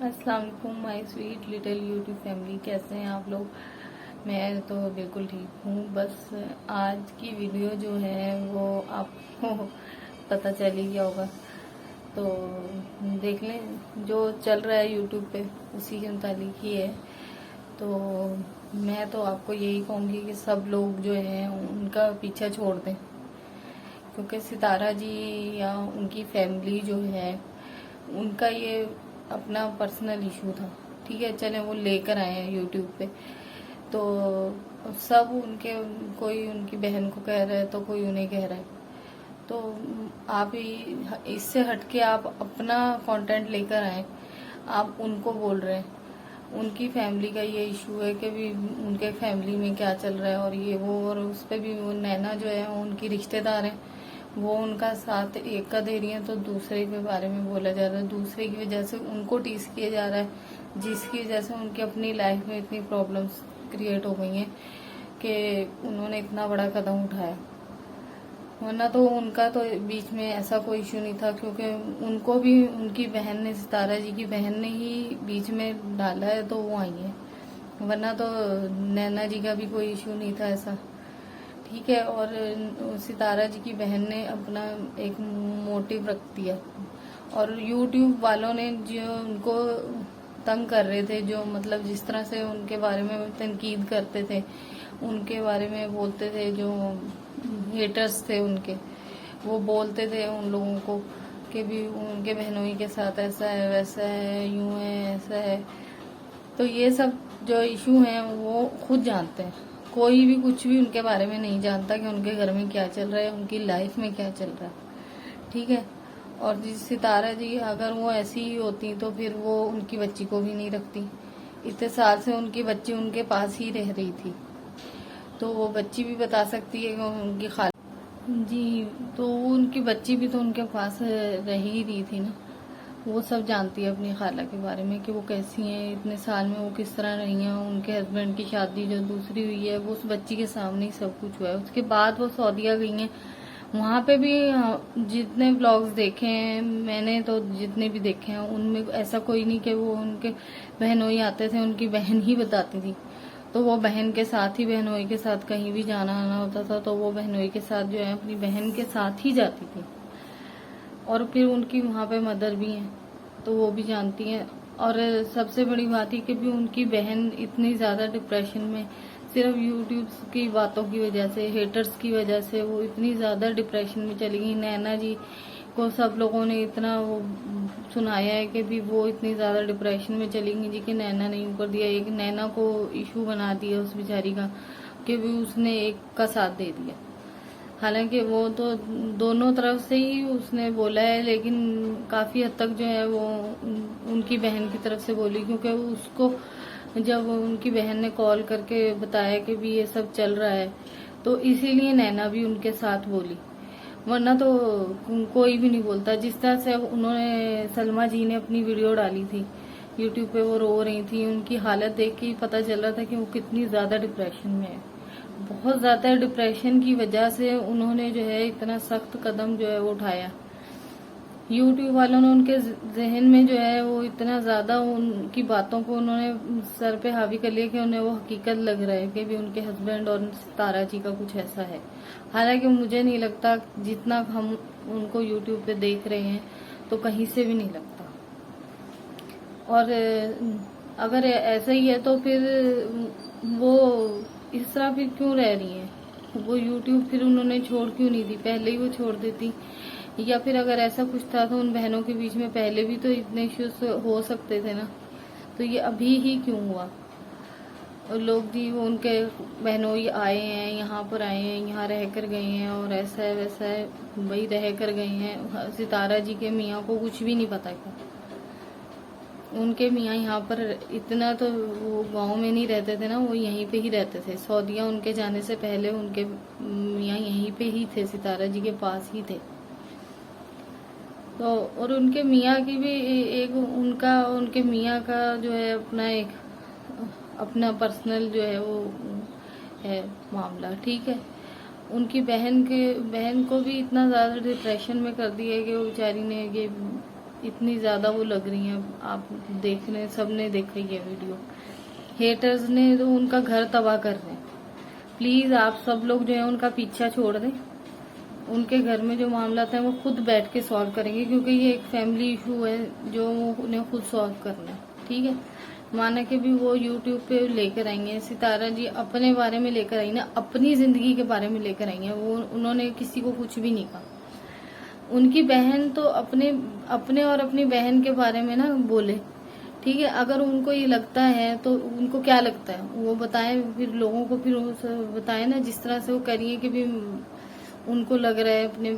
अस्सलाम वालेकुम my sweet little YouTube family, कैसे हैं आप लोग। मैं तो बिल्कुल ठीक हूँ। बस आज की वीडियो जो है वो आपको पता चल ही गया होगा, तो देख लें। जो चल रहा है यूट्यूब पे उसी के मुतालिक ही है। तो मैं तो आपको यही कहूँगी कि सब लोग जो हैं उनका पीछा छोड़ दें, क्योंकि सितारा जी या उनकी फैमिली जो है उनका ये अपना पर्सनल इशू था। ठीक है, चले वो लेकर आए हैं यूट्यूब पे, तो सब उनके, कोई उनकी बहन को कह रहा है तो कोई उन्हें कह रहा है। तो आप ही इससे हटके आप अपना कंटेंट लेकर आए। आप उनको बोल रहे हैं, उनकी फैमिली का ये इशू है कि भी उनके फैमिली में क्या चल रहा है और ये वो, और उस पर भी वो नैना जो है उनकी रिश्तेदार है, वो उनका साथ एक का दे रही है, तो दूसरे के बारे में बोला जा रहा है, दूसरे की वजह से उनको टीज किया जा रहा है, जिसकी वजह से उनकी अपनी लाइफ में इतनी प्रॉब्लम्स क्रिएट हो गई हैं कि उन्होंने इतना बड़ा कदम उठाया। वरना तो उनका तो बीच में ऐसा कोई इशू नहीं था, क्योंकि उनको भी उनकी बहन ने, सितारा जी की बहन ने ही बीच में डाला है, तो वो आई है। वरना तो नैना जी का भी कोई इशू नहीं था ऐसा। ठीक है, और सितारा जी की बहन ने अपना एक मोटिव रख दिया, और यूट्यूब वालों ने जो उनको तंग कर रहे थे, जो मतलब जिस तरह से उनके बारे में तनकीद करते थे, उनके बारे में बोलते थे, जो हेटर्स थे उनके, वो बोलते थे उन लोगों को कि भी उनके बहनोई के साथ ऐसा है, वैसा है, यूं है, ऐसा है। तो ये सब जो इशू हैं वो खुद जानते हैं। कोई भी कुछ भी उनके बारे में नहीं जानता कि उनके घर में क्या चल रहा है, उनकी लाइफ में क्या चल रहा है। ठीक है, और जिस सितारा जी अगर वो ऐसी ही होती तो फिर वो उनकी बच्ची को भी नहीं रखती। इतने साल से उनकी बच्ची उनके पास ही रह रही थी, तो वो बच्ची भी बता सकती है कि उनकी खाल जी, तो उनकी बच्ची भी तो उनके पास रह ही रही थी ना। वो सब जानती है अपनी खाला के बारे में कि वो कैसी हैं, इतने साल में वो किस तरह रही हैं। उनके हस्बैंड की शादी जो दूसरी हुई है वो उस बच्ची के सामने ही सब कुछ हुआ है। उसके बाद वो सऊदीया गई हैं, वहाँ पे भी जितने व्लॉग्स देखे हैं मैंने, तो जितने भी देखे हैं उनमें ऐसा कोई नहीं कि वो उनके बहनोई आते थे, उनकी बहन ही बताती थी। तो वो बहन के साथ ही, बहनोई के साथ कहीं भी जाना आना होता था तो वो बहनोई के साथ जो है अपनी बहन के साथ ही जाती थी। और फिर उनकी वहाँ पे मदर भी हैं, तो वो भी जानती हैं। और सबसे बड़ी बात ही कि भी उनकी बहन इतनी ज़्यादा डिप्रेशन में, सिर्फ यूट्यूब की बातों की वजह से, हेटर्स की वजह से वो इतनी ज़्यादा डिप्रेशन में चली गई। नैना जी को सब लोगों ने इतना वो सुनाया है कि भी वो इतनी ज़्यादा डिप्रेशन में चली गई जी कि नैना ने ऊपर दिया, एक नैना को इशू बना दिया उस बेचारी का कि भी उसने एक का साथ दे दिया। हालांकि वो तो दोनों तरफ से ही उसने बोला है, लेकिन काफ़ी हद तक जो है वो उनकी बहन की तरफ से बोली, क्योंकि उसको जब उनकी बहन ने कॉल करके बताया कि भी ये सब चल रहा है, तो इसीलिए नैना भी उनके साथ बोली। वरना तो कोई भी नहीं बोलता। जिस तरह से उन्होंने, सलमा जी ने अपनी वीडियो डाली थी यूट्यूब पे, वो रो रही थी, उनकी हालत देख के ही पता चल रहा था कि वो कितनी ज़्यादा डिप्रेशन में है। बहुत ज़्यादा डिप्रेशन की वजह से उन्होंने जो है इतना सख्त कदम जो है वो उठाया। यूट्यूब वालों ने उनके जहन में जो है वो इतना ज़्यादा उनकी बातों को उन्होंने सर पे हावी कर लिया कि उन्हें वो हकीकत लग रहा है कि भी उनके हस्बैंड और तारा जी का कुछ ऐसा है। हालांकि मुझे नहीं लगता, जितना हम उनको यूट्यूब पे देख रहे हैं तो कहीं से भी नहीं लगता। और अगर ऐसा ही है तो फिर वो इस तरह फिर क्यों रह रही हैं। वो यूट्यूब फिर उन्होंने छोड़ क्यों नहीं दी, पहले ही वो छोड़ देती। या फिर अगर ऐसा कुछ था तो उन बहनों के बीच में पहले भी तो इतने इश्यूज हो सकते थे ना, तो ये अभी ही क्यों हुआ। और लोग जी वो उनके बहनों ही आए हैं, यहाँ पर आए हैं, यहाँ रह कर गए हैं, और ऐसा है वैसा है, भाई रह कर गए हैं। सितारा जी के मियाँ को कुछ भी नहीं पता क्या। उनके मियाँ यहाँ पर इतना तो वो गांव में नहीं रहते थे ना, वो यहीं पे ही रहते थे। सऊदीया उनके जाने से पहले उनके मियाँ यहीं पे ही थे, सितारा जी के पास ही थे। तो और उनके मियाँ की भी एक, उनका उनके मियाँ का जो है अपना एक अपना पर्सनल जो है वो है मामला। ठीक है, उनकी बहन को भी इतना ज़्यादा डिप्रेशन में कर दिया है कि वो बेचारी ने ये इतनी ज़्यादा वो लग रही हैं। आप देखने सबने देखा ही है वीडियो। हेटर्स ने तो उनका घर तबाह कर रहे हैं। प्लीज़ आप सब लोग जो है उनका पीछा छोड़ दें। उनके घर में जो मामला था वो खुद बैठ के सॉल्व करेंगे, क्योंकि ये एक फैमिली इशू है जो उन्हें खुद सॉल्व करना है। ठीक है, माना कि भी वो यूट्यूब पे लेकर आई हैं, सितारा जी अपने बारे में लेकर आई ना, अपनी जिंदगी के बारे में लेकर आई हैं। वो उन्होंने किसी को कुछ भी नहीं कहा। उनकी बहन तो अपने और अपनी बहन के बारे में ना बोले। ठीक है, अगर उनको ये लगता है तो उनको क्या लगता है वो बताएं, फिर लोगों को फिर बताएं ना, जिस तरह से वो करिए कि भी उनको लग रहा है अपने।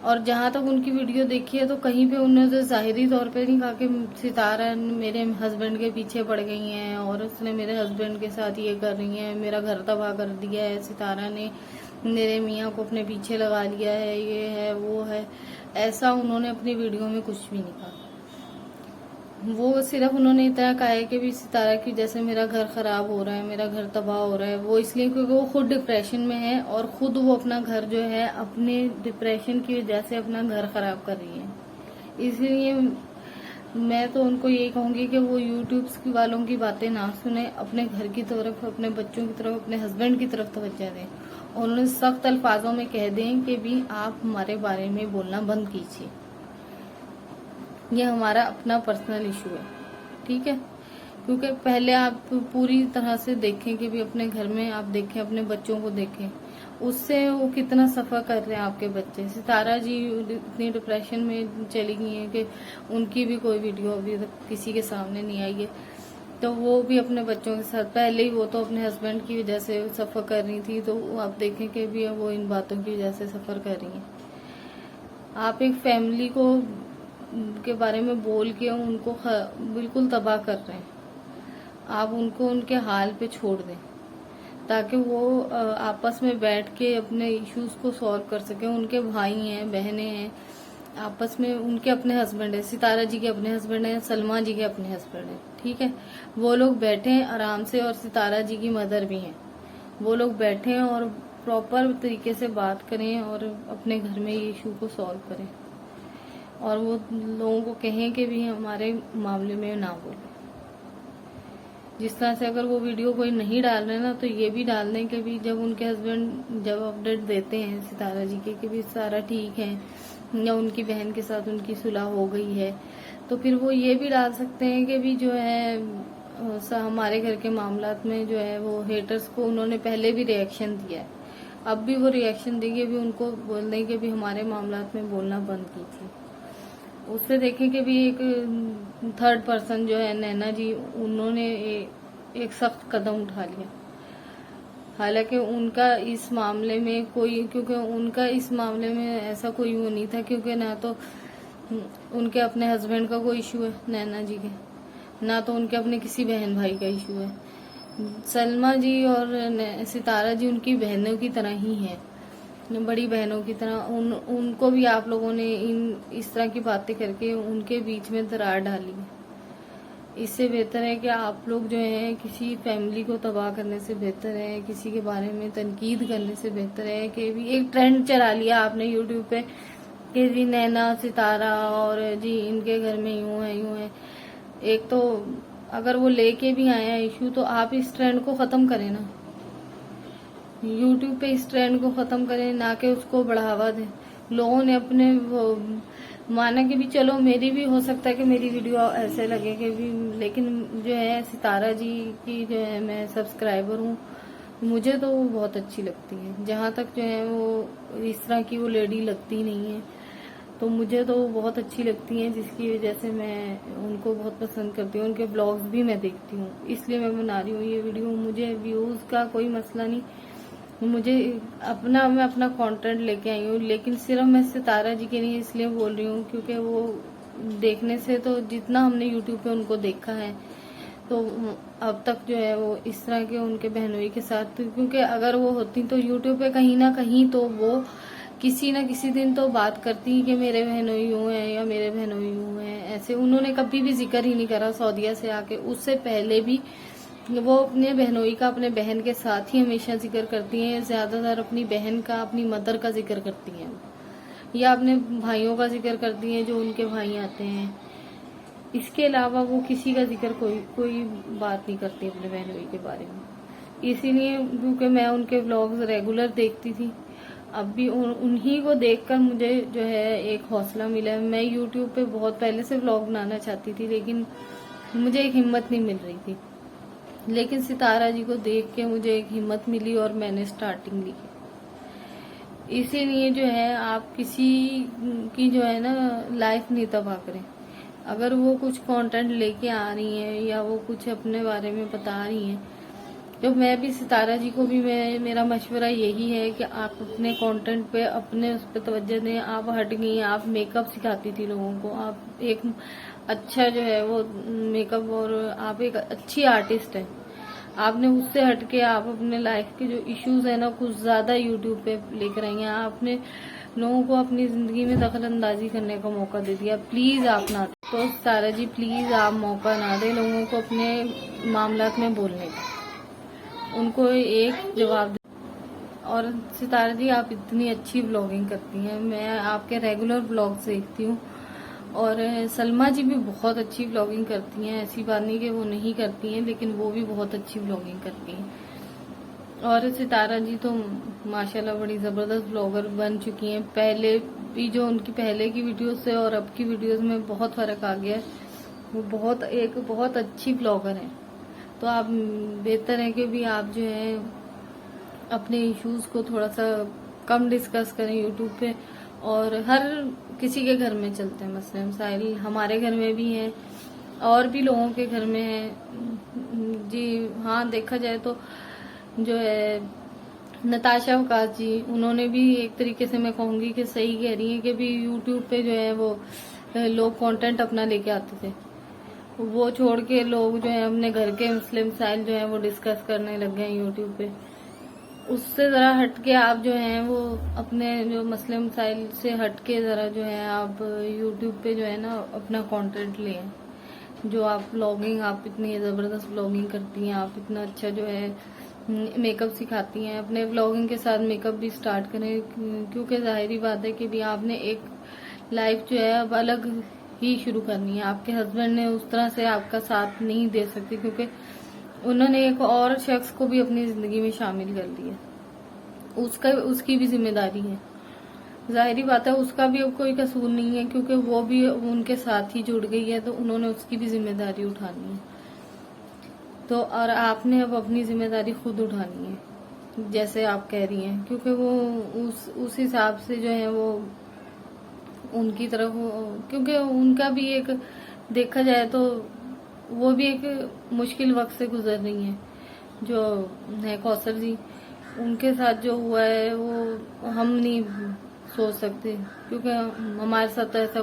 और जहां तक उनकी वीडियो देखी है तो कहीं पे उन्होंने तो जाहिरी तौर पे नहीं कहा कि सितारा मेरे हस्बैंड के पीछे पड़ गई हैं और उसने मेरे हस्बैंड के साथ ये कर रही है, मेरा घर तबाह कर दिया है, सितारा ने मेरे मियाँ को अपने पीछे लगा लिया है, ये है वो है। ऐसा उन्होंने अपनी वीडियो में कुछ भी नहीं कहा। वो सिर्फ उन्होंने इतना कहा है कि भी सितारा की जैसे मेरा घर खराब हो रहा है, मेरा घर तबाह हो रहा है, वो इसलिए क्योंकि वो खुद डिप्रेशन में है और खुद वो अपना घर जो है अपने डिप्रेशन की वजह से अपना घर खराब कर रही है। इसलिए मैं तो उनको ये कहूंगी कि वो यूट्यूब वालों की बातें ना सुने, अपने घर की तरफ, अपने बच्चों की तरफ, अपने हस्बैंड की तरफ तवज्जो दें और उन्हें सख्त अल्फाजों में कह दें कि भी आप हमारे बारे में बोलना बंद कीजिए, ये हमारा अपना पर्सनल इशू है। ठीक है, क्योंकि पहले आप पूरी तरह से देखें कि भी अपने घर में आप देखें, अपने बच्चों को देखें, उससे वो कितना सफर कर रहे हैं आपके बच्चे। सितारा जी इतनी डिप्रेशन में चली गई हैं कि उनकी भी कोई वीडियो अभी तक किसी के सामने नहीं आई है। तो वो भी अपने बच्चों के साथ, पहले ही वो तो अपने हस्बैंड की वजह से सफर कर रही थी, तो आप देखें कि भी वो इन बातों की वजह से सफर कर रही हैं। आप एक फैमिली को के बारे में बोल के उनको बिल्कुल तबाह कर रहे हैं। आप उनको उनके हाल पे छोड़ दें ताकि वो आपस में बैठ के अपने इश्यूज को सॉल्व कर सके। उनके भाई हैं, बहनें हैं, आपस में उनके अपने हस्बैंड है, सितारा जी के अपने हस्बैंड है, सलमा जी के अपने हस्बैंड है। ठीक है, वो लोग बैठे हैं आराम से, और सितारा जी की मदर भी हैं, वो लोग बैठे हैं और प्रॉपर तरीके से बात करें और अपने घर में ये इशू को सॉल्व करें और वो लोगों को कहें कि भी हमारे मामले में ना बोले। जिस तरह से अगर वो वीडियो कोई नहीं डाल रहे ना, तो ये भी डाल दें कि भी जब उनके हस्बैंड जब अपडेट देते हैं सितारा जी के कि भी सारा ठीक है या उनकी बहन के साथ उनकी सुलह हो गई है, तो फिर वो ये भी डाल सकते हैं कि भी जो है हमारे घर के मामलात में जो है वो हेटर्स को उन्होंने पहले भी रिएक्शन दिया है, अब भी वो रिएक्शन देंगे, भी उनको बोल दें कि भी हमारे मामलात में बोलना बंद कीजिए। उससे देखें कि भी एक थर्ड पर्सन जो है नैना जी, उन्होंने एक सख्त कदम उठा लिया। हालांकि उनका इस मामले में कोई, क्योंकि उनका इस मामले में ऐसा कोई वो नहीं था, क्योंकि ना तो उनके अपने हस्बैंड का कोई इशू है नैना जी के, ना तो उनके अपने किसी बहन भाई का इशू है। सलमा जी और सितारा जी उनकी बहनों की तरह ही हैं, बड़ी बहनों की तरह। उनको भी आप लोगों ने इस तरह की बातें करके उनके बीच में दरार डाली है। इससे बेहतर है कि आप लोग जो है किसी फैमिली को तबाह करने से बेहतर है, किसी के बारे में तनकीद करने से बेहतर है कि भी एक ट्रेंड चला लिया आपने यूट्यूब पे कि जी नैना सितारा और जी इनके घर में यूं है। एक तो अगर वो लेके भी आए हैं इशू, तो आप इस ट्रेंड को खत्म करें ना, यूट्यूब पे इस ट्रेंड को खत्म करें, ना कि उसको बढ़ावा दें। लोगों ने अपने माना कि भी चलो मेरी भी हो सकता है कि मेरी वीडियो ऐसे लगे कि भी, लेकिन जो है सितारा जी की जो है मैं सब्सक्राइबर हूँ, मुझे तो वो बहुत अच्छी लगती है। जहाँ तक जो है वो इस तरह की वो लेडी लगती नहीं है, तो मुझे तो बहुत अच्छी लगती हैं, जिसकी वजह से मैं उनको बहुत पसंद करती हूँ। उनके ब्लॉग्स भी मैं देखती हूँ, इसलिए मैं बना रही हूँ ये वीडियो। मुझे व्यूज़ का कोई मसला नहीं, मुझे मैं अपना कंटेंट लेके आई हूँ, लेकिन सिर्फ मैं सितारा जी के लिए इसलिए बोल रही हूँ क्योंकि वो देखने से तो जितना हमने यूट्यूब पे उनको देखा है, तो अब तक जो है वो इस तरह के उनके बहनोई के साथ, क्योंकि अगर वो होती तो यूट्यूब पे कहीं ना कहीं तो वो किसी न किसी दिन तो बात करती कि मेरे बहनोई यूं है या मेरे बहनोई यूं है। ऐसे उन्होंने कभी भी जिक्र ही नहीं करा सऊदीया से आके। उससे पहले भी वो अपने बहनोई का अपने बहन के साथ ही हमेशा जिक्र करती हैं, ज्यादातर अपनी बहन का, अपनी मदर का जिक्र करती हैं। या अपने भाइयों का जिक्र करती हैं जो उनके भाई आते हैं। इसके अलावा वो किसी का जिक्र कोई बात नहीं करती अपने बहन भाई के बारे में। इसीलिए क्योंकि मैं उनके व्लॉग्स रेगुलर देखती थी, अब भी उन्हीं को देखकर मुझे जो है एक हौसला मिला है। मैं यूट्यूब पे बहुत पहले से व्लॉग बनाना चाहती थी, लेकिन मुझे एक हिम्मत नहीं मिल रही थी। लेकिन सितारा जी को देख के मुझे एक हिम्मत मिली और मैंने स्टार्टिंग ली। इसीलिए जो है आप किसी की जो है ना लाइफ नहीं तबाह करें। अगर वो कुछ कंटेंट लेके आ रही हैं या वो कुछ अपने बारे में बता रही हैं, तो मैं भी सितारा जी को भी मेरा मशवरा यही है कि आप अपने कंटेंट पे अपने उस पर तवज्जो दें। आप हट गई, आप मेकअप सिखाती थी लोगों को, आप एक अच्छा जो है वो मेकअप, और आप एक अच्छी आर्टिस्ट है। आपने उससे हटके आप अपने लाइफ के जो इश्यूज है ना कुछ ज्यादा यूट्यूब पे लेकर आई हैं। आपने लोगों को अपनी जिंदगी में दखल अंदाजी करने का मौका दे दिया। प्लीज आप ना, तो सितारा जी प्लीज आप मौका ना दें लोगों को अपने मामलात में बोलने का, उनको एक जवाब दे। और सितारा जी आप इतनी अच्छी ब्लॉगिंग करती हैं, मैं आपके रेगुलर ब्लॉग्स देखती हूँ। और सलमा जी भी बहुत अच्छी ब्लॉगिंग करती हैं, ऐसी बात नहीं कि वो नहीं करती हैं, लेकिन वो भी बहुत अच्छी ब्लॉगिंग करती हैं। और सितारा जी तो माशाल्लाह बड़ी जबरदस्त ब्लॉगर बन चुकी हैं। पहले भी जो उनकी पहले की वीडियोस से और अब की वीडियोस में बहुत फर्क आ गया है। वो बहुत अच्छी ब्लॉगर हैं। तो आप बेहतर है कि भी आप जो है अपने इश्यूज को थोड़ा सा कम डिस्कस करें यूट्यूब पे। और हर किसी के घर में चलते हैं मसले मसाइल, हमारे घर में भी हैं और भी लोगों के घर में है जी। हाँ, देखा जाए तो जो है नताशा वकास जी, उन्होंने भी एक तरीके से मैं कहूंगी कि सही कह रही है कि भी यूट्यूब पे जो है वो लोग कंटेंट अपना लेके आते थे, वो छोड़ के लोग जो है अपने घर के मसले मसाइल जो है वो डिस्कस करने लग गए यूट्यूब पे। उससे जरा हटके आप जो है वो अपने जो मसले मसाइल से हटके जरा जो है आप यूट्यूब पे जो है ना अपना कंटेंट लें। जो आप ब्लॉगिंग, आप इतनी जबरदस्त ब्लॉगिंग करती हैं, आप इतना अच्छा जो है मेकअप सिखाती हैं, अपने ब्लॉगिंग के साथ मेकअप भी स्टार्ट करें। क्योंकि जाहिर बात है कि भी आपने एक लाइफ जो है अब अलग ही शुरू करनी है। आपके हस्बैंड ने उस तरह से आपका साथ नहीं दे सकते, क्योंकि उन्होंने एक और शख्स को भी अपनी जिंदगी में शामिल कर लिया। उसकी भी जिम्मेदारी है। जाहिर बात है उसका भी अब कोई कसूर नहीं है, क्योंकि वो भी उनके साथ ही जुड़ गई है, तो उन्होंने उसकी भी जिम्मेदारी उठानी है। तो और आपने अब अपनी जिम्मेदारी खुद उठानी है, जैसे आप कह रही हैं, क्योंकि वो उस हिसाब से जो है वो उनकी तरफ, क्योंकि उनका भी एक देखा जाए तो वो भी एक मुश्किल वक्त से गुजर रही हैं। जो है कौसर जी, उनके साथ जो हुआ है वो हम नहीं सोच सकते, क्योंकि हमारे साथ तो ऐसा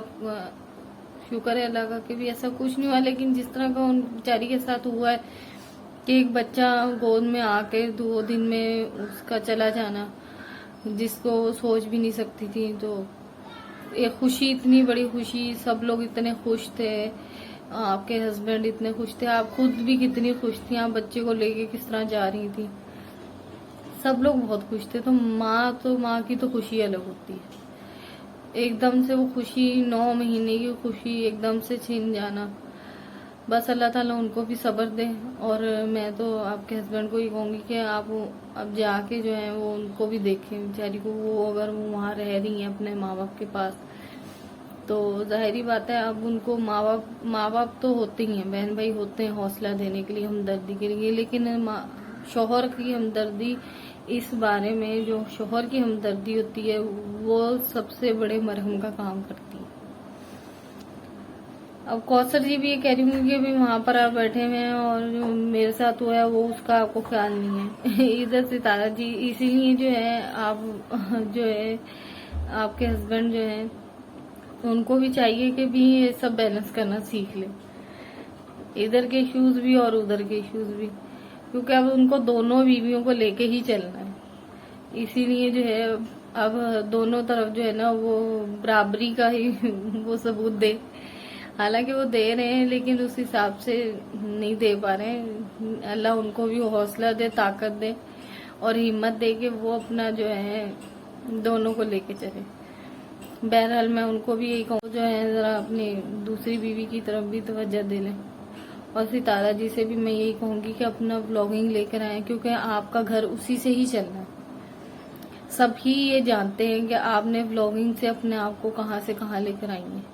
शुक्र है अल्लाह का कि भी ऐसा कुछ नहीं हुआ। लेकिन जिस तरह का उन बेचारी के साथ हुआ है कि एक बच्चा गोद में आके 2 दिन में उसका चला जाना, जिसको वो सोच भी नहीं सकती थी। तो एक खुशी, इतनी बड़ी खुशी, सब लोग इतने खुश थे, आपके हस्बैंड इतने खुश थे, आप खुद भी कितनी खुश थी, आप बच्चे को लेके किस तरह जा रही थी, सब लोग बहुत खुश थे। तो माँ की तो खुशी अलग होती है। एकदम से वो खुशी, 9 महीने की खुशी एकदम से छीन जाना, बस अल्लाह ताला उनको भी सब्र दे। और मैं तो आपके हस्बैंड को ही कहूंगी कि आप अब जाके जो है वो उनको भी देखें बेचारी को। वो अगर वो वहाँ रह रही हैं अपने माँ बाप के पास, तो जाहिर बात है अब उनको माँ बाप तो होते ही हैं, बहन भाई होते हैं हौसला देने के लिए, हमदर्दी के लिए। लेकिन शोहर की हमदर्दी, इस बारे में जो शोहर की हमदर्दी होती है वो सबसे बड़े मरहम का काम करती है। अब कौसर जी भी ये कह रही हूँ कि भी वहां पर आप बैठे हुए हैं और जो मेरे साथ हुआ है वो उसका आपको ख्याल नहीं है। इधर सितारा जी, इसीलिए जो है आप जो है आपके हस्बैंड जो है उनको भी चाहिए कि भी ये सब बैलेंस करना सीख ले, इधर के इश्यूज भी और उधर के इश्यूज भी, क्योंकि अब उनको दोनों बीवियों को लेके ही चलना है। इसीलिए जो है अब दोनों तरफ जो है ना वो बराबरी का ही वो सबूत दे। हालांकि वो दे रहे हैं लेकिन उस हिसाब से नहीं दे पा रहे हैं। अल्लाह उनको भी हौसला दे, ताकत दे और हिम्मत दे कि वो अपना जो है दोनों को लेके चले। बहरहाल मैं उनको भी यही कहूँ जो है ज़रा अपनी दूसरी बीवी की तरफ भी तवज्जो दे लें। और सितारा जी से भी मैं यही कहूँगी कि अपना व्लॉगिंग लेकर आए, क्योंकि आपका घर उसी से ही चलना है। सभी ये जानते हैं कि आपने व्लॉगिंग से अपने आप को कहाँ से कहाँ लेकर आई हैं।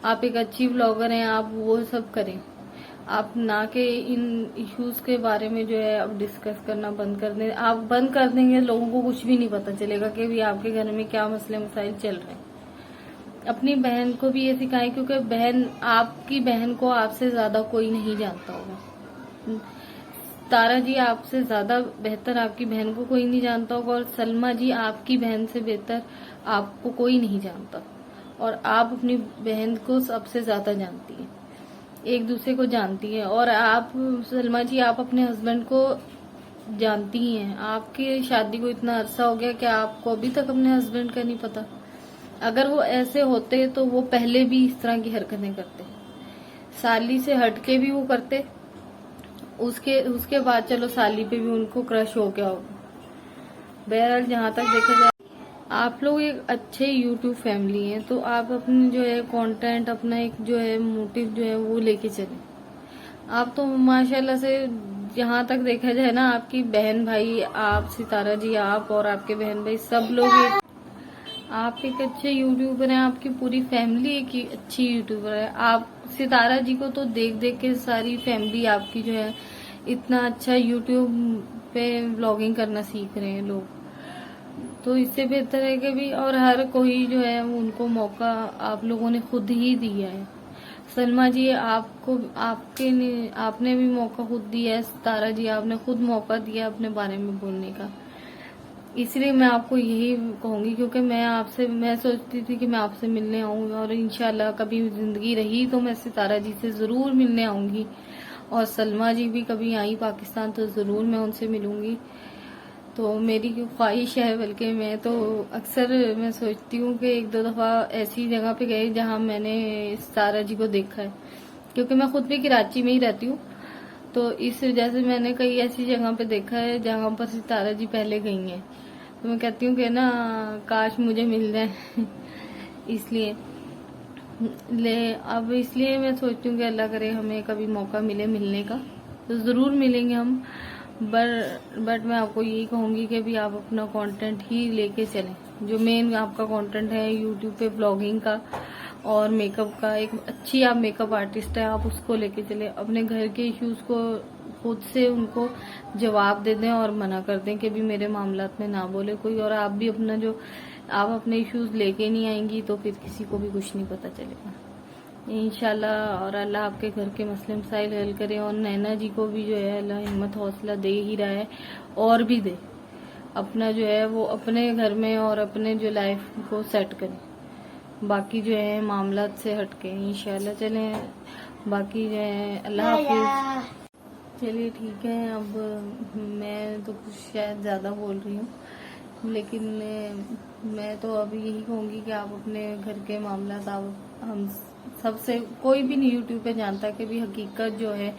आप एक अच्छी व्लॉगर हैं, आप वो सब करें। आप ना के इन इश्यूज के बारे में जो है अब डिस्कस करना बंद कर दें। आप बंद कर देंगे, लोगों को कुछ भी नहीं पता चलेगा कि भी आपके घर में क्या मसले मसाइल चल रहे हैं। अपनी बहन को भी ये सिखाएं, क्योंकि बहन, आपकी बहन को आपसे ज्यादा कोई नहीं जानता होगा। तारा जी आपसे ज्यादा बेहतर आपकी बहन को कोई नहीं जानता होगा, और सलमा जी आपकी बहन से बेहतर आपको कोई नहीं जानता। और आप अपनी बहन को सबसे ज्यादा जानती हैं, एक दूसरे को जानती हैं। और आप सलमा जी, आप अपने हस्बैंड को जानती ही हैं। आपकी शादी को इतना अरसा हो गया कि आपको अभी तक अपने हस्बैंड का नहीं पता। अगर वो ऐसे होते तो वो पहले भी इस तरह की हरकतें करते, साली से हटके भी वो करते। उसके बाद चलो साली पे भी उनको क्रश हो गया होगा। बहरहाल जहाँ तक देखा जाए, आप लोग एक अच्छे यूट्यूब फैमिली हैं, तो आप अपने जो है कंटेंट, अपना एक जो है मोटिव जो है वो लेके चलें। आप तो माशाल्लाह से जहाँ तक देखा जाए ना, आपकी बहन भाई, आप सितारा जी, आप और आपके बहन भाई सब लोग आप एक अच्छे यूट्यूबर हैं। आपकी पूरी फैमिली एक अच्छी यूट्यूबर है। आप सितारा जी को तो देख देख के सारी फैमिली आपकी जो है इतना अच्छा यूट्यूब पे व्लॉगिंग करना सीख रहे हैं लोग। तो इससे बेहतर है कि भी, और हर कोई जो है उनको मौका आप लोगों ने खुद ही दिया है। सलमा जी आपने भी मौका खुद दिया है। सितारा जी आपने खुद मौका दिया अपने बारे में बोलने का। इसलिए मैं आपको यही कहूंगी, क्योंकि मैं सोचती थी कि मैं आपसे मिलने आऊंगी, और इंशाल्लाह कभी जिंदगी रही तो मैं सितारा जी से जरूर मिलने आऊंगी। और सलमा जी भी कभी आई पाकिस्तान तो जरूर मैं उनसे मिलूंगी। तो मेरी ख्वाहिश है, बल्कि मैं तो अक्सर मैं सोचती हूँ कि एक दो दफा ऐसी जगह पे गए जहाँ मैंने सितारा जी को देखा है, क्योंकि मैं खुद भी कराची में ही रहती हूँ। तो इस वजह से मैंने कई ऐसी जगह पे देखा है जहाँ पर सितारा जी पहले गई हैं। तो मैं कहती हूँ कि ना काश मुझे मिल जाए इसलिए इसलिए मैं सोचती हूँ कि अल्लाह करे हमें कभी मौका मिले मिलने का, तो जरूर मिलेंगे हम। बट मैं आपको यही कहूंगी कि भी आप अपना कंटेंट ही लेके चलें। जो मेन आपका कंटेंट है यूट्यूब पे व्लॉगिंग का और मेकअप का, एक अच्छी आप मेकअप आर्टिस्ट है, आप उसको लेके चले। अपने घर के इश्यूज को खुद से उनको जवाब दे दें और मना कर दें कि भी मेरे मामलात में ना बोले कोई। और आप भी अपना जो आप अपने इश्यूज लेके नहीं आएंगी तो फिर किसी को भी कुछ नहीं पता चलेगा इंशाल्लाह। और अल्लाह आपके घर के मसले मसाइल हल करे। और नैना जी को भी जो है अल्लाह हिम्मत हौसला दे ही रहा है, और भी दे। अपना जो है वो अपने घर में और अपने जो लाइफ को सेट करें, बाकी जो है मामलात से हटके इंशाल्लाह चले। बाकी जो है अल्लाह हाफिज। चलिए ठीक है, अब मैं तो कुछ शायद ज़्यादा बोल रही हूँ, लेकिन मैं तो अभी यही कहूँगी कि आप अपने घर के मामलात, आप हम सबसे, कोई भी नहीं यूट्यूब पे जानता कि भी हकीकत जो है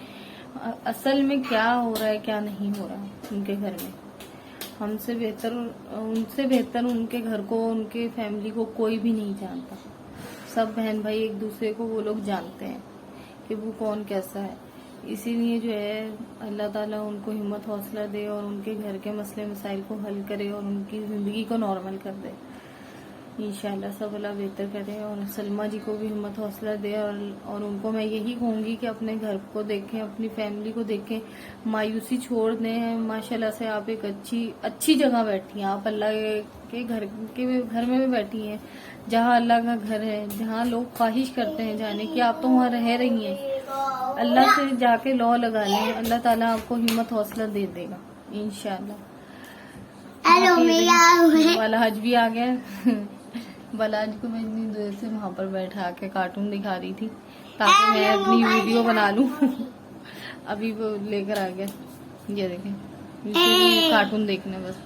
असल में क्या हो रहा है क्या नहीं हो रहा है उनके घर में। उनसे बेहतर उनके घर को, उनके फैमिली को कोई भी नहीं जानता। सब बहन भाई एक दूसरे को वो लोग जानते हैं कि वो कौन कैसा है। इसीलिए जो है अल्लाह ताला उनको हिम्मत हौसला दे और उनके घर के मसले मसाइल को हल करे और उनकी जिंदगी को नॉर्मल कर दे इंशाल्लाह। सब अल्लाह बेहतर करे। और सलमा जी को भी हिम्मत हौसला दे। और उनको मैं यही कहूंगी कि अपने घर को देखें, अपनी फैमिली को देखें, मायूसी छोड़ दें। माशाल्लाह से आप एक अच्छी जगह बैठी हैं। आप अल्लाह के घर में भी बैठी हैं, जहाँ अल्लाह का घर है, जहाँ लोग ख्वाहिश करते हैं जाने की, आप तो वहाँ रह रही हैं। अल्लाह से जाके लौ लगा लें, अल्लाह ताला आपको हिम्मत हौसला दे देगा इंशाल्लाह। बालाज भी आ गया बालाज को मैं इतनी देर से वहां पर बैठा के कार्टून दिखा रही थी ताकि मैं अपनी वीडियो बना लूं अभी वो लेकर आ गया। ये देखें, कार्टून देखने, बस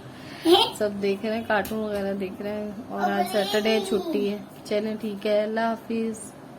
सब देख रहे हैं, कार्टून वगैरह देख रहे हैं। और आज सैटरडे छुट्टी है। चलें ठीक है, अल्लाह हाफिज।